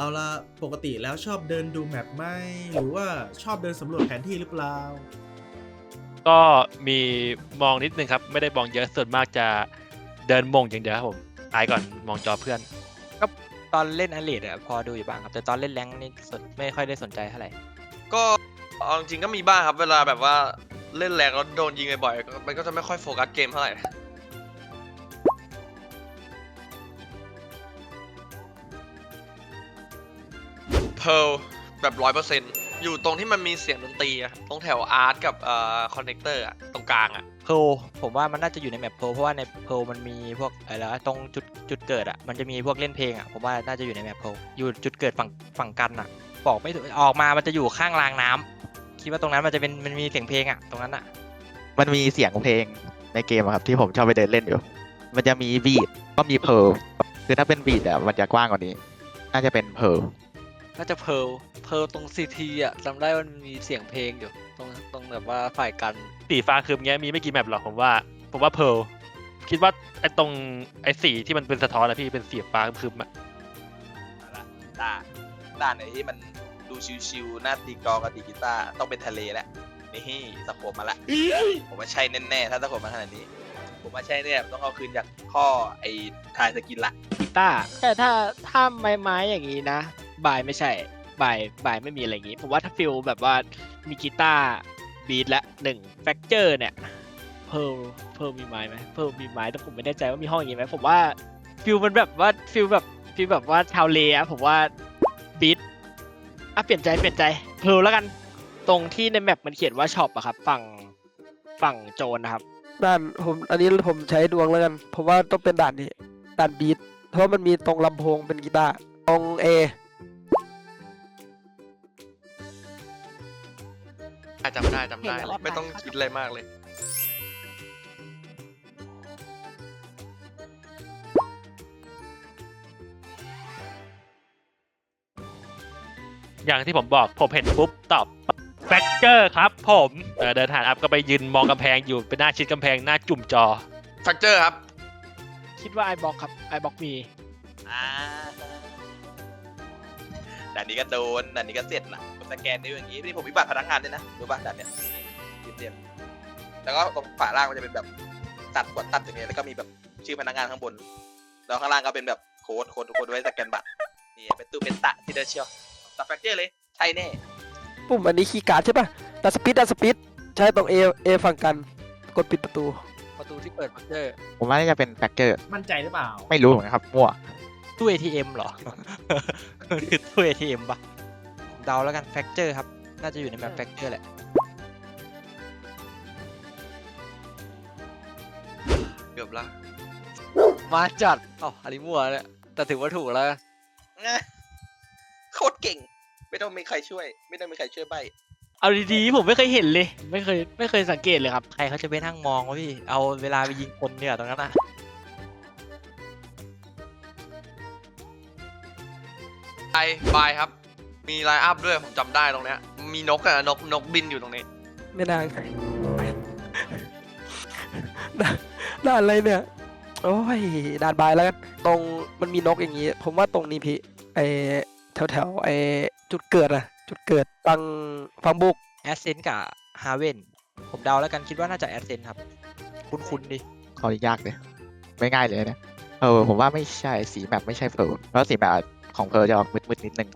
เอาละปกติแล้วชอบเดินดูแมปไหมหรือว่าชอบเดินสำรวจแผนที่หรือเปล่าก็มีมองนิดนึงครับไม่ได้มองเยอะส่วนมากจะเดินมงอย่างเดียวครับผมตายก่อนมองจอเพื่อนก็ตอนเล่นอลีดพอดูอยู่บ้างครับแต่ตอนเล่นแรงนี่ไม่ค่อยได้สนใจเท่าไหร่ก็เอาจริงๆก็มีบ้างครับเวลาแบบว่าเล่นแรงแล้วโดนยิงบ่อยๆมันก็จะไม่ค่อยโฟกัสเกมเท่าไหร่เพร์ลแบบ100%อยู่ตรงที่มันมีเสียงดนตรีอะตรงแถวอาร์ตกับคอนเนคเตอร์อะตรงกลางอะ เพลผมว่ามันน่าจะอยู่ในแมปเพราะว่าในเพลมันมีพวกอะไรแล้วตรงจุดเกิดมันจะมีพวกเล่นเพลงผมว่าน่าจะอยู่ในแมปเพลอยู่จุดเกิดฝั่งกันบอกไม่ถูกออกมามันจะอยู่ข้างรางน้ำคิดว่าตรงนั้นมันมีเสียงเพลงตรงนั้นมันมีเสียงเพลงในเกมครับที่ผมชอบไปเดินเล่นอยู่มันจะมีบีทก็มีเพร์ลคือถ้าเป็นบีทมันจะกว้างกว่านี้น่าจะเป็นเพร์ลน่าจะเพลตรงซีทีจำได้ว่ามันมีเสียงเพลงอยู่ตรงแบบว่าฝ่ายกัน สีฟ้าคืมเงี้ยมีไม่กี่แมปหรอกผมว่าเพร์ลคิดว่าไอ้ตรงไอ้สีที่มันเป็นสะท้อนนะพี่เป็นสีฟ้าคืมอะ ด่านไหนที่มันดูชิวๆหน้าตีกลองกับดีกีตาร์ต้องเป็นทะเลแหละนี่สโคปมาละผมว่าใช่แน่ๆถ้าสโคปมาขนาดนี้ผมว่าใช่แน่ต้องเอาคืนจากข้อไอ้ทายสกินละ กีตาร์แต่ถ้าไม้อย่างนี้นะบายไม่ใช่บายไม่มีอะไรอย่างนี้ผมว่าถ้าฟิลแบบว่ามีกีตาร์บีทและ1แฟกเจอร์เนี่ยเพลมีไม้ไหมเพลมีไม้แต่ผมไม่แน่ใจว่ามีห้องอย่างนี้ไหมผมว่าฟิลมันแบบว่าฟิลแบบว่าชาวเลอะผมว่าบีทเปลี่ยนใจเพลแล้วกันตรงที่ในแมปมันเขียนว่าช็อปอะครับฝั่งโจนนะครับ ด่านอันนี้ผมใช้ดวงแล้วกันผมว่าต้องเป็นด่านนี้ด่านบีทเพราะมันมีตรงลำโพงเป็นกีตาร์ตรงจำได้ไม่ต้องคิดอะไรมากเลย อย่างที่ผมบอกผมเห็นปุ๊บตอบแฟกเจอร์ครับผมเดินผ่านอัพก็ไปยืนมองกำแพงอยู่เป็นหน้าชิดกำแพงหน้าจุ่มจอ แฟกเจอร์ครับ คิดว่าไอบ็อกครับไอบ็อกมี ด่านนี้ก็โดนด่านนี้ก็เสร็จละผมสแกนนิ้วอย่างนี้นี่ผมมีบัตรพนักงานด้วยนะรู้ป่ะด่านเนี้ยเรียบๆแล้วก็ตรงฝาล่างมันจะเป็นแบบตัดกดตัดอย่างเงี้ยแล้วก็มีแบบชื่อพนักงานข้างบนแล้วข้างล่างก็เป็นแบบโค้ดไว้สแกนบัตรนี่เป็นตู้เป็นตะที่เดินเชียวตัดแฟกเจอร์เลยใช่แน่ ปุ่มอันนี้คีย์การ์ดใช่ป่ะดันสปีดใช้ตรงเอฝั่งกันกดปิดประตู ที่เปิดพักเจอร์ ผมว่าน่าจะเป็นแฟกเจอร์ มั่นใจหรือเปล่า ไม่รู้เหมือนกันครับมั่ว ตู้ ATM เหรอ คือตู้ ATM ปะเดาแล้วกันแฟกเจอร์ครับน่าจะอยู่ในแมปแฟกเจอร์แหละ เกือบละ มาจัดอันนี้มั่วเนี่ยแต่ถือว่าถูกแล้ว โคตรเก่งไม่ต้องมีใครช่วยใบ เอาดีๆผมไม่เคยเห็นเลยไม่เคยสังเกตเลยครับ ใครเขาจะไปนั่งมองวะพี่เอาเวลาไปยิงคนเนี่ยตรงนั้นบายครับมีไลน์อัพด้วยผมจำได้ตรงเนี้ยมีนกนกบินอยู่ตรงนี้ ไม่นางด่านอะไรเนี่ยโอ้ยด่านบายแล้วกันตรงมันมีนกอย่างงี้ผมว่าตรงนี้พี่แถวจุดเกิดจุดเกิดฟังบุก แอสเซนกับฮาเวนผมเดาแล้วกันคิดว่าน่าจะแอสเซนครับคุ้นดิ ข้อนี้ยากเลยไม่ง่ายเลยนะผมว่าไม่ใช่สีแมปไม่ใช่เพร์ลเพราะสีแมปของเพร์ลจะออกมืดๆนิดนึง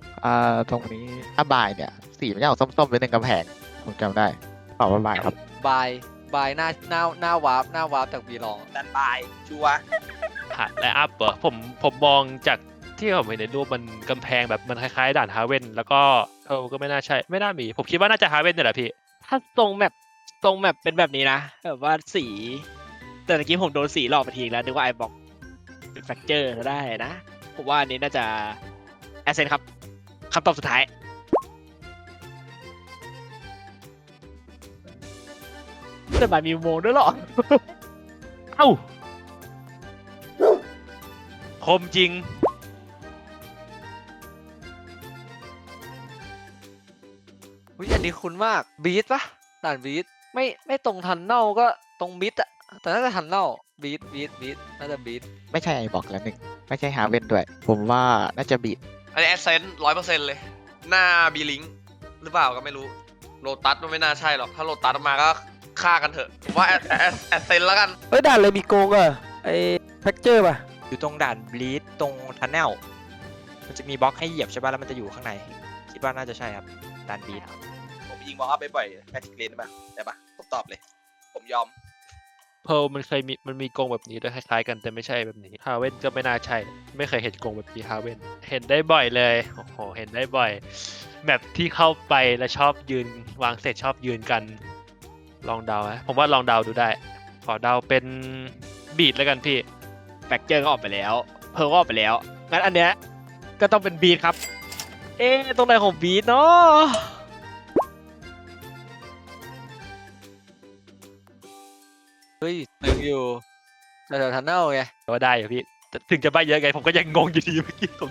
ตรงนี้ถ้าบายเนี่ยสีมันจะออกส้มๆนิดนึงกำแพงผมจำได้ตอบว่าบายครับ บายหน้าวาร์ปจากบีลอง ดันบายชัวร์ ผ่านไลน์อัพเหรอผมมองจากที่ผมเห็นในรูปมันกำแพงแบบมันคล้ายๆด่านฮาเว่นแล้วก็ก็ไม่น่าใช่ไม่น่ามีผมคิดว่าน่าจะฮาเว่นเนี่ยแหละพี่ ถ้าตรงแมปเป็นแบบนี้นะแบบว่าสีแต่เมื่อกี้ผมโดนสีหลอกไปทีแล้วนึกว่าไอบ็อกเป็นแฟกเจอร์ได้นะผมว่าอันนี้น่าจะแอสเซนครับคำตอบสุดท้ายแต่บายมีอุโมงค์ด้วยเหรอ เอ้าคมจริง อันนี้คุ้นมากบีทปะด่านบีทไม่ตรงทันเน่าก็ตรงบิทอะแต่น่าจะทันเน่าบีทน่าจะบีท ไม่ใช่ไอบอกแล้วหนึ่งไม่ใช่ฮาเว่นด้วยผมว่าน่าจะบีท อันนี้แอสเซนต์100%เลย หน้าบีลิงหรือเปล่าก็ไม่รู้โลตัสมันไม่น่าใช่หรอกถ้าโลตัสมาก็ฆ่ากันเถอะผมว่าแอสเซนต์แล้วกัน เฮ้ยด่านอะไรมีโกงอ่ะไอ้แฟกเจอร์ป่ะ อยู่ตรงด่านบลีดตรงทันเนลมันจะมีบล็อกให้เหยียบใช่ป่ะแล้วมันจะอยู่ข้างในคิดว่าน่าจะใช่ครับด่านบลีด ผมยิงมองอัพบ่อยๆแมจิกเลนได้ปะได้ปะผมตอบเลย ผมยอม เพลมันเคยมีมันมีกรงแบบนี้ด้วยคล้ายๆกันแต่ไม่ใช่แบบนี้ฮาเว่นก็ไม่น่าใช่ ไม่เคยเห็นกรงแบบนี้ฮาเว่นเห็นได้บ่อยเลยโอ้โหเห็นได้บ่อยแบบที่เข้าไปแล้วชอบยืนวางเสร็จชอบยืนกันลองเดานะผมว่าลองเดาดูได้ ขอเดาเป็นบีดแล้วกันพี่ แฟกเจอร์ก็ออกไปแล้ว เพลก็ออกไปแล้ว งั้นอันเนี้ยก็ต้องเป็นบีทครับ เอ๊ะตรงไหนของบีทเนาะ เฮ้ยถึงอยู่แถวทันเนลไง ก็ได้อยู่พี่แต่ถึงจะใบเยอะไงผมก็ยังงงอยู่ดีเมื่อกี้ผม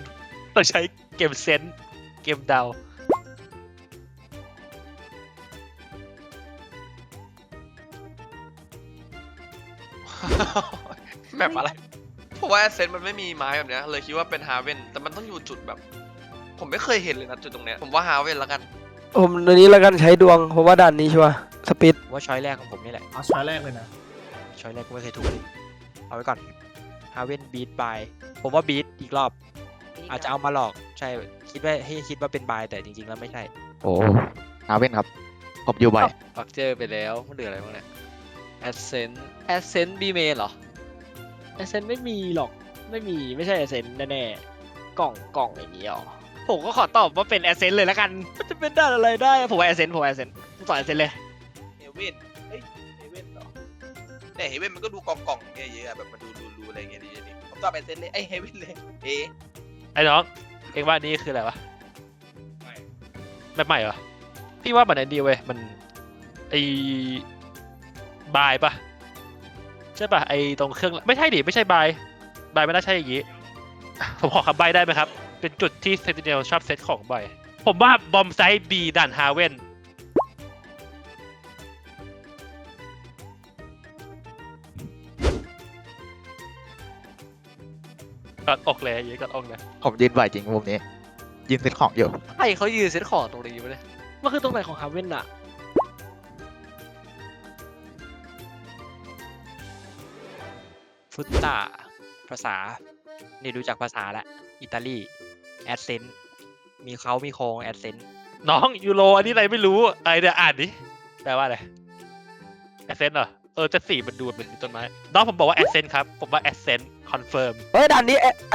ต้องใช้เกมเซนส์เกมเดา แบบอะไรผมว่าแอสเซนต์มันไม่มีไม้แบบเนี้ยเลยคิดว่าเป็นฮาเว่นแต่มันต้องอยู่จุดแบบ ผมไม่เคยเห็นเลยนะจุดตรงเนี้ยผมว่าฮาเว่นแล้วกัน ผมในนี้แล้วกันใช้ดวงเพราะว่าด่านนี้ชัวร์สปีด ว่าช้อยแรกของผมนี่แหละ เอาช้อยแรกเลยนะ ช้อยแรกก็ไม่เคยถูกเลยเอาไว้ก่อนฮาเว่นบีทบายผมว่าบีทอีกรอบ อาจจะเอามาหลอกใช่คิดว่าให้คิดว่าเป็นบายแต่จริงๆแล้วไม่ใช่ โอ้ฮาเว่นครับ ผมอยู่บ่อย ฟักเจอร์ไปแล้วมันเหลืออะไรบ้างเนี่ยแอสเซนต์บีเมนเหรอ เอเซนไม่มีหรอก ไม่ใช่เอเซนแน่ๆกล่องอย่างนี้หรอ ผมก็ขอตอบว่าเป็นเอเซนเลยแล้วกัน มันจะเป็นด้านอะไรได้ ผมว่าเอเซนผมต่อเอเซนเลย เฮเว่นเฮ้ยเฮเว่นเหรอเนี่ยเฮเว่นมันก็ดูกล่องๆเนี่ยเยอะอะแบบมันดูอะไรเงี้ยดีๆผมตอบเป็นเซนเลยไอ้เฮเว่นเลยเอ๊ะ ไอ้น้องเองว่านี่คืออะไรวะแบบใหม่เหรอพี่ว่ามันไอ้นี่เว้ยมันไอ้บายปะใช่ปะไอ้ตรงเครื่องไม่ใช่ดิไม่ใช่บายไม่น่าใช่อย่างงี้ผมขอคำใบได้ไหมครับเป็นจุดที่เซนติเนลชอบเซตของบ่อยผมว่าบอมไซด์บีด่านฮาเว่นกอดอกเลยยืนกอดอกเลย ผมยืนบ่อยจริงมุมนี้ ยืนซื้อของอยู่ ใช่เขายืนเซ็ตของตรงนี้ไปเลย มันคือตรงไหนของฮาเว่นอะ ฟุตตาภาษา นี่ดูจากภาษาละอิตาลีแอดเซนมีเขามีโครงแอดเซน น้องยูโรอันนี้อะไรไม่รู้อะไรเดี๋ยวอ่านดิแปลว่าอะไรแอสเซนต์เหรอจะสีมันดูเป็นต้นไม้น้องผมบอกว่าแอสเซนต์ครับผมว่าแอสเซนต์คอนเฟิร์ม เฮ้ยด่านนี้ไอ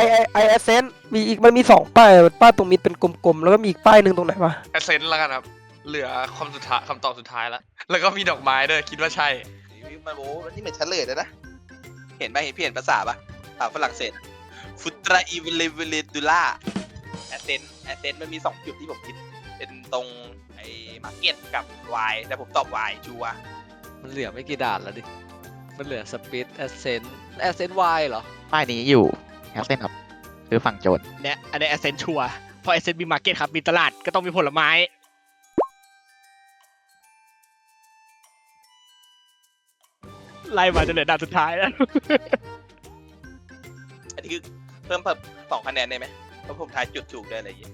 เอเซนมีอีกมันมี2ป้ายป้ายตรงมิดเป็นกลมๆแล้วก็มีอีกป้ายหนึ่งตรงไหนวะ แอสเซนต์แล้วกันครับ เหลือคำตอบสุดท้ายแล้ว แล้วก็มีดอกไม้ด้วยคิดว่าใช่ มันโอ้นี่เหมือนเฉลยแล้วนะเห็นไหมเห็นภาษาปะภาษาฝรั่งเศสฟุตราอีเวเลดูล่าแอสเซนมันมี2จุดที่ผมคิดเป็นตรงไอ้มาร์เก็ตกับวายแต่ผมตอบวายชัวร์ มันเหลือไม่กี่ด่านแล้วดิ มันเหลือสปีดแอสเซนต์เหรอ ป้ายนี้อยู่แอสเซนครับ คือฝั่งโจร เนี่ยอันนี้เอเซนชัวร์เพราะเอเซนมีมาร์เก็ตครับมีตลาดก็ต้องมีผลไม้ ไล่มาจนเหลือด่านสุดท้ายแล้ว อันนี้คือเพิ่ม2คะแนนได้ไหมเพราะผมทายจุดถูกได้อะไรอย่างเงี้ย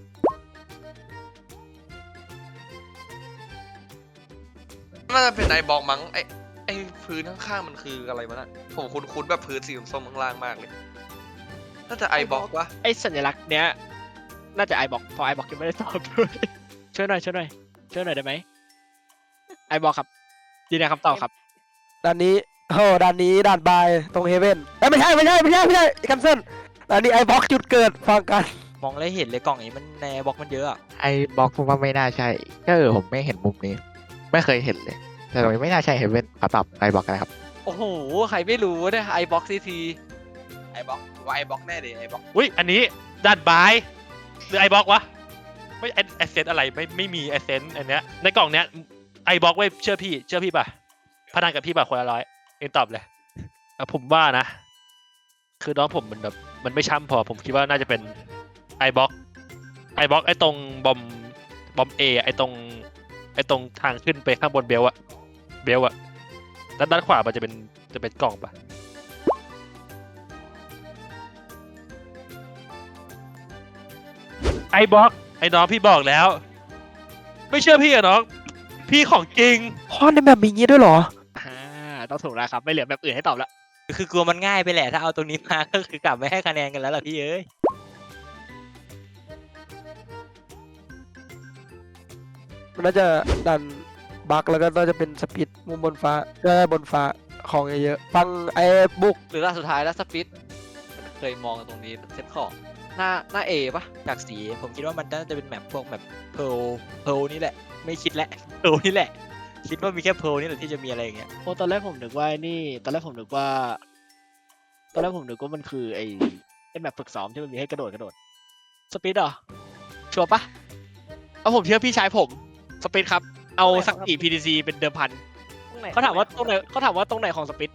น่าจะเป็นไอบอกมั้งไอพื้นข้างๆมันคืออะไรวะน่ะผมคุ้นๆแบบพื้นสีส้มข้างล่างมากเลยน่าจะไอบอกวะ ไอ้สัญลักษณ์เนี้ยน่าจะไอบอกเพราะไอบอกยังไม่ได้ตอบด้วยช่วยหน่อยได้ไหมไอบอกครับยืนยันคำตอบครับ ด่านนี้ด่านนี้ด่านบายตรงเฮเว่นไม่ใช่คันเซิลด่านนี้ไอบล็อกจุดเกิดฟังกัน มองแล้วเห็นเลยกล่องนี้มันในบล็อกมันเยอะอะ ไอ้บล็อกผมว่าไม่น่าใช่ก็ผมไม่เห็นมุมนี้ ไม่เคยเห็นเลย แต่ตรงนี้ไม่น่าใช่เฮเว่นขอตอบไอ้บล็อกนะครับ โอ้โห ใครไม่รู้เนี่ยไอบ็อกซีที ไอ้บล็อกว่าไอ้บล็อกแน่เลยไอ้บล็อก อุ้ยอันนี้ด้านบายหรือไอบล็อกวะไม่แอสเซนต์อะไรไม่มีแอสเซนต์อันเนี้ยในกล่องเนี้ยไอบล็อกไว้เชื่อพี่ป่ะพนันกับพี่ป่ะคนละ100เองตอบเลยผมว่านะ คือน้องผมมันแบบมันไม่ช่ำพอผมคิดว่าน่าจะเป็นไอบล็อกไอตรงบอมเอไอตรงทางขึ้นไปข้างบนเบลอะด้านขวามันจะเป็นกล่องป่ะไอ ไอบล็อกไอ้น้องพี่บอกแล้ว ไม่เชื่อพี่อะน้อง พี่ของจริง ข้อในแบบมีงี้ด้วยเหรอ ต้องถูกแล้วครับ ไม่เหลือแบบอื่นให้ตอบแล้ว คือกลัวมันง่ายไปแหละถ้าเอาตรงนี้มา ก็คือกลับไม่ให้คะแนนกันแล้วล่ะพี่เอ้ย มันน่าจะดันบักแล้วก็น่าจะเป็นสปีดมุมบนฟ้าได้บนฟ้าของเยอะๆฟังไอ้บุก หรือล่าสุดท้ายแล้วสปิดเคยมองตรงนี้เซตของหน้าเอปะ จากสีผมคิดว่ามันน่าจะเป็นแมปพวกแบบเพลนี่แหละ ไม่คิดแล้วเพลนี่แหละ คิดว่ามีแค่เพลนี่แหละที่จะมีอะไรอย่างเงี้ย โอ้ตอนแรกผมนึกว่านี่ ตอนแรกผมนึกว่ามันคือไอ้แบบฝึกซ้อมที่มันมีให้กระโดดสปีดเหรอชัวร์ปะเอาผมเชื่อพี่ชายผมสปีดครับเอาสักกี่ PDC เป็นเดิมพันเขาถามว่าตรงไหนของสปีด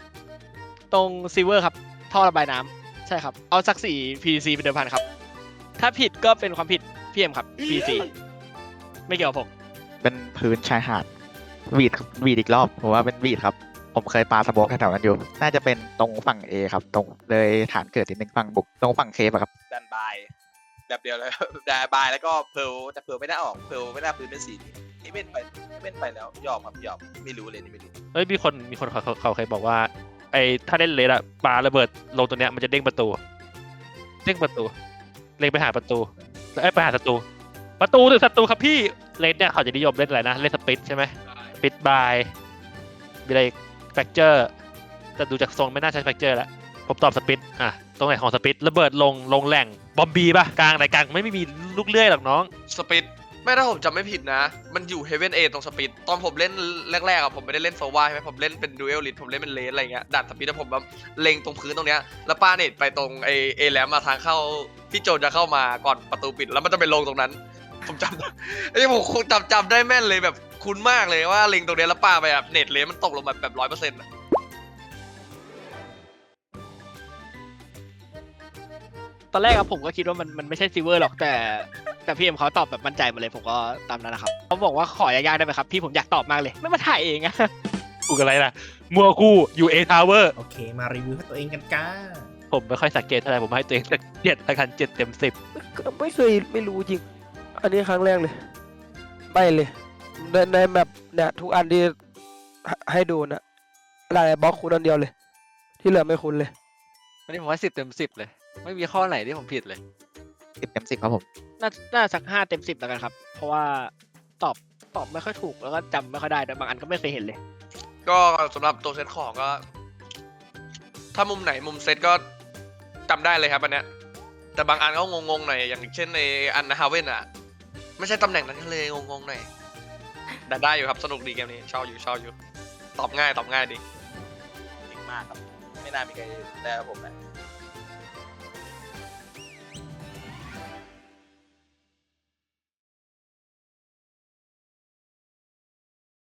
ตรงซิลเวอร์ครับท่อระบายน้ำใช่ครับเอาสักสี่ PDC เป็นเดิมพันครับถ้าผิดก็เป็นความผิดพี่เอ็มครับ PDC ไม่เกี่ยวกับผม เป็นพื้นชายหาดวีดอีกรอบผมว่าเป็นวีดครับ ผมเคยปาสโมกแถวๆนั้นอยู่ น่าจะเป็นตรงฝั่ง A ครับ ตรงเลยฐานเกิดนิดนึงฝั่งบุกตรงฝั่งเคฟอะครับ ดันบายแบบเดียวเลย ดันบายแล้วก็เพลแต่เพลไม่ได้ออกเพลไม่ได้พื้นเป็นสีนี้เว้นไปแล้วยอมครับยอมไม่รู้เลยนี่ไม่รู้ เอ้ยมีคนเขาเคยบอกว่าไอ้ถ้าเล่นเลสอะปาระเบิดลงตัวเนี้ยมันจะเด้งประตูเล็งไปหาประตูแล้วไปหาศัตรูถึงศัตรูครับพี่เลสเนี่ยเขาจะนิยมเล่นอะไรนะเล่นสปิดใช่ไหมสปิดบายมีอะไรแฟกเจอร์แต่ดูจากทรงไม่น่าใช้แฟกเจอร์แล้วผมตอบสปิดอ่ะตรงไหนของสปิดระเบิดลงแหล่งบอมบีป่ะกลางไหนกลางไม่มีลูกเลื่อยหรอกน้อง สปิดไม่ถ้าผมจำไม่ผิดนะ มันอยู่เฮเวนเอตรงสปิดตอนผมเล่นแรกๆอะผมไม่ได้เล่นโซวาใช่ไหมผมเล่นเป็นดูเอลลิทผมเล่นเป็นเลสอะไรเงี้ยด่านสปิดแล้วผมแบบเล็งตรงพื้นตรงเนี้ยแล้วป้าเน็ตไปตรงเอแลมมาทางเข้าที่โจรจะเข้ามาก่อนประตูปิดแล้วมันจะไปลงตรงนั้น ผมจำไอ้ผมคงจำได้แม่นเลยแบบคุ้นมากเลยว่าเล็งตรงเนี้ยแล้วป้าไปแบบเน็ตเลสมันตกลงมาแบบ100%อะ ตอนแรกอะผมก็คิดว่ามันไม่ใช่ซิลเวอร์หรอกแต่พี่เอ็มเขาตอบแบบมั่นใจมาเลยผมก็ตามนั้นนะครับเขาบอกว่าขอยากๆได้ไหมครับพี่ผมอยากตอบมากเลยไม่มาถ่ายเองอะ กูอะไรล่ะมัวคู่อยู่เอทาวเวอร์ โอเค มารีวิวให้ตัวเองกันก้า ผมไม่ค่อยสังเกตเท่าไหร่ผมให้ตัวเองสัก7 เต็ม 10 ไม่เคยไม่รู้จริง อันนี้ครั้งแรกเลยไม่เลยในแมปเนี่ยทุกอันที่ให้ดูนะหลายบล็อกคุณอันเดียวเลย ที่เหลือไม่คุ้นเลย วันนี้ผมให้10 เต็ม 10เลยไม่มีข้อไหนที่ผมผิดเลย 10 เต็ม 10ครับผม น่าสัก5 เต็ม 10แล้วกันครับ เพราะว่าตอบไม่ค่อยถูกแล้วก็จำไม่ค่อยได้ด้วยบางอันก็ไม่เคยเห็นเลย ก็สำหรับตัวเซตของก็ ถ้ามุมไหนมุมเซตก็จำได้เลยครับอันเนี้ยแต่บางอันก็งงๆหน่อยอย่างเช่นในอันฮาเว่นอะไม่ใช่ตำแหน่งนั้นเลยงงๆหน่อยแต่ได้อยู่ครับสนุกดีเกมนี้ชอบอยู่ตอบง่ายดี จริงมากครับ ไม่น่ามีใครได้กับผมนะ